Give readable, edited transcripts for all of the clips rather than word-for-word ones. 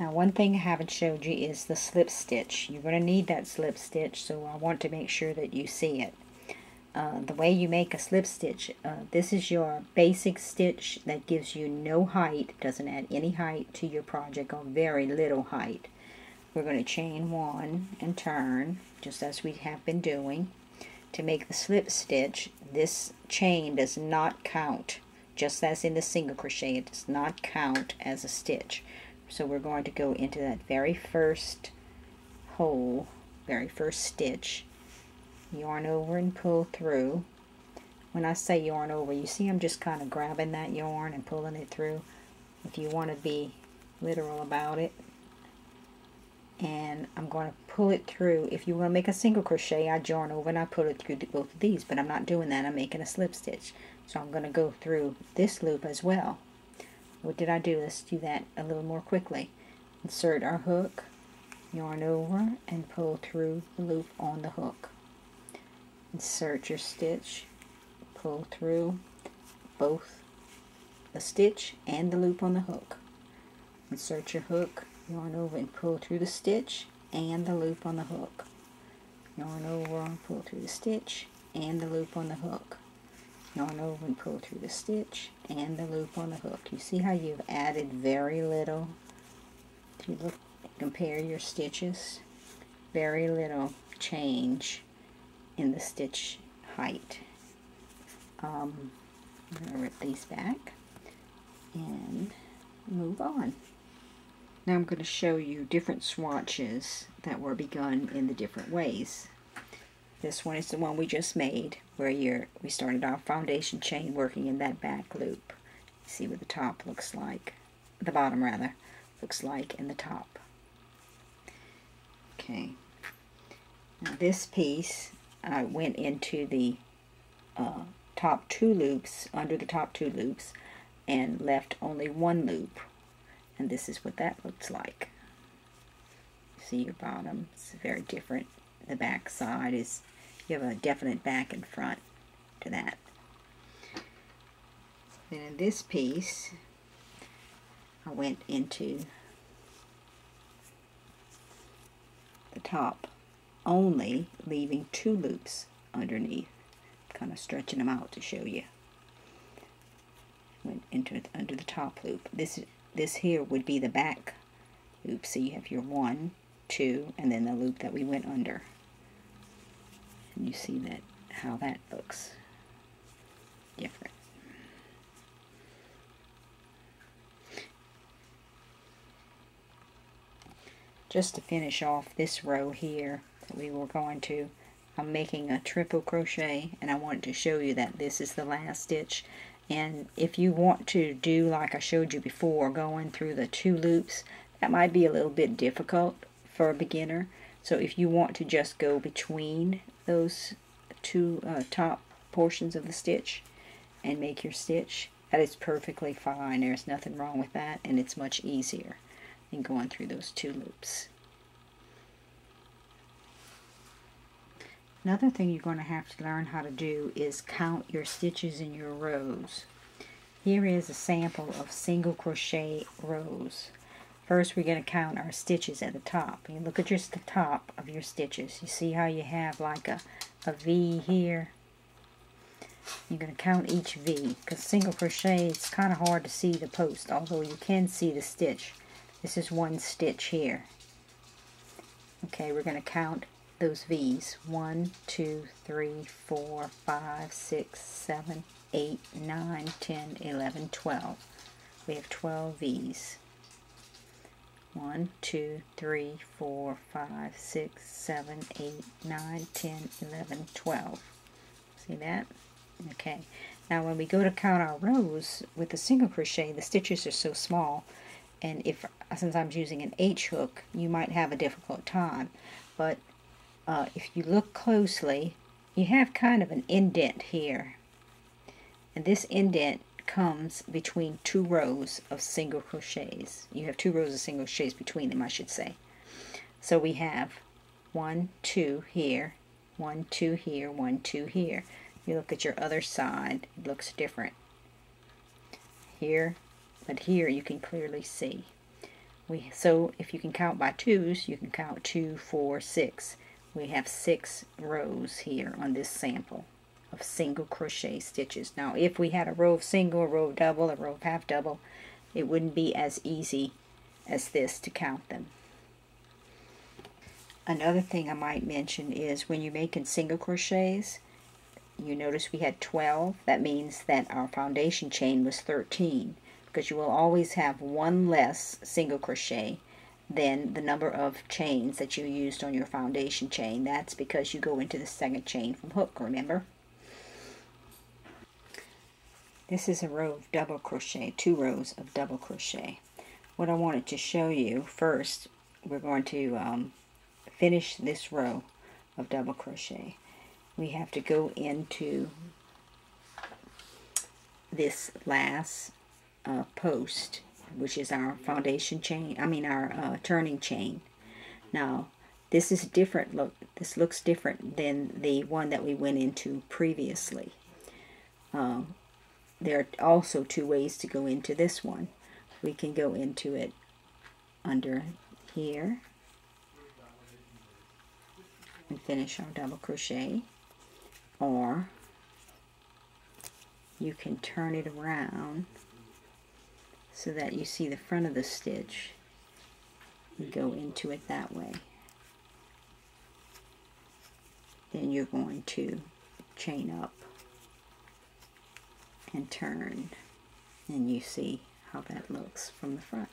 Now one thing I haven't showed you is the slip stitch. You're going to need that slip stitch, so I want to make sure that you see it. The way you make a slip stitch, this is your basic stitch that gives you no height, doesn't add any height to your project, or very little height. We're going to chain one and turn, just as we have been doing. To make the slip stitch, this chain does not count, just as in the single crochet, it does not count as a stitch. So we're going to go into that very first hole, very first stitch, yarn over and pull through. When I say yarn over, you see I'm just kind of grabbing that yarn and pulling it through. If you want to be literal about it, and I'm going to pull it through. If you want to make a single crochet, I yarn over and I pull it through both of these, but I'm not doing that. I'm making a slip stitch. So I'm going to go through this loop as well. What did I do? Let's do that a little more quickly. Insert our hook, yarn over, and pull through the loop on the hook. Insert your stitch, pull through both the stitch and the loop on the hook. Insert your hook, yarn over and pull through the stitch and the loop on the hook. Yarn over, pull through the stitch and the loop on the hook. Yarn over and pull through the stitch and the loop on the hook. You see how you've added very little? If you look, compare your stitches, very little change in the stitch height. I'm going to rip these back and move on. Now I'm going to show you different swatches that were begun in the different ways. This one is the one we just made, where we started our foundation chain working in that back loop. See what the top looks like, the bottom rather, looks like in the top. Okay, now this piece I went into the top two loops, under the top two loops, and left only one loop. And this is what that looks like. See your bottom, it's very different. The back side is, you have a definite back and front to that. Then in this piece, I went into the top only, leaving two loops underneath. Kind of stretching them out to show you. Went into it under the top loop. This here would be the back loop. So you have your 1, 2, and then the loop that we went under. And you see that how that looks different. Just to finish off this row here that we were going to, I'm making a triple crochet, and I wanted to show you that this is the last stitch. And if you want to do like I showed you before, going through the two loops, that might be a little bit difficult for a beginner. So if you want to just go between those two top portions of the stitch and make your stitch, that is perfectly fine. There's nothing wrong with that, and it's much easier than going through those two loops. Another thing you're going to have to learn how to do is count your stitches in your rows. Here is a sample of single crochet rows. First we're going to count our stitches at the top. You look at the top of your stitches. You see how you have like a V here? You're going to count each V, because single crochet, it's kind of hard to see the post, although you can see the stitch. This is one stitch here. Okay, we're going to count those V's. 1, 2, 3, 4, 5, 6, 7, 8, 9, 10, 11, 12. We have 12 V's. 1, 2, 3, 4, 5, 6, 7, 8, 9, 10, 11, 12. See that? Okay. Now when we go to count our rows with the single crochet, the stitches are so small, and since I'm using an H hook, you might have a difficult time. But if you look closely, you have kind of an indent here, and this indent comes between two rows of single crochets. You have two rows of single crochets between them, I should say. So we have 1, 2 here, 1, 2 here, 1, 2 here. You look at your other side, it looks different here, but here you can clearly see. So if you can count by twos, you can count 2, 4, 6. We have 6 rows here on this sample of single crochet stitches. Now if we had a row of single, a row of double, a row of half double, it wouldn't be as easy as this to count them. Another thing I might mention is when you're making single crochets, you notice we had 12. That means that our foundation chain was 13, because you will always have one less single crochet than the number of chains that you used on your foundation chain. That's because you go into the second chain from hook, remember? This is a row of double crochet, 2 rows of double crochet. What I wanted to show you first, we're going to finish this row of double crochet. We have to go into this last post, which is our foundation chain, our turning chain. Now this is different. Look, this looks different than the one that we went into previously. There are also 2 ways to go into this one. We can go into it under here and finish our double crochet, or you can turn it around so that you see the front of the stitch and go into it that way. Then you're going to chain up and turn, and you see how that looks from the front.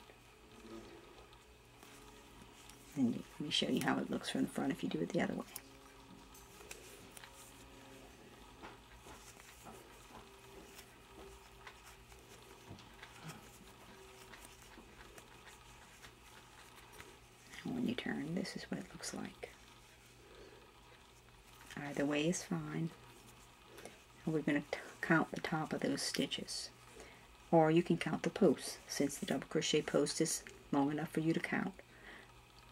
And let me show you how it looks from the front if you do it the other way. And when you turn, this is what it looks like. Either way is fine. And we're going to count the top of those stitches. Or you can count the posts, since the double crochet post is long enough for you to count.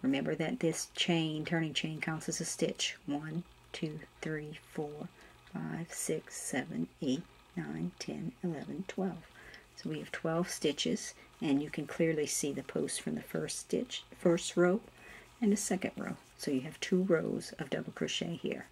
Remember that this chain, turning chain, counts as a stitch. 1, 2, 3, 4, 5, 6, 7, 8, 9, 10, 11, 12. So we have 12 stitches, and you can clearly see the post from the first stitch, first row, and the second row. So you have 2 rows of double crochet here.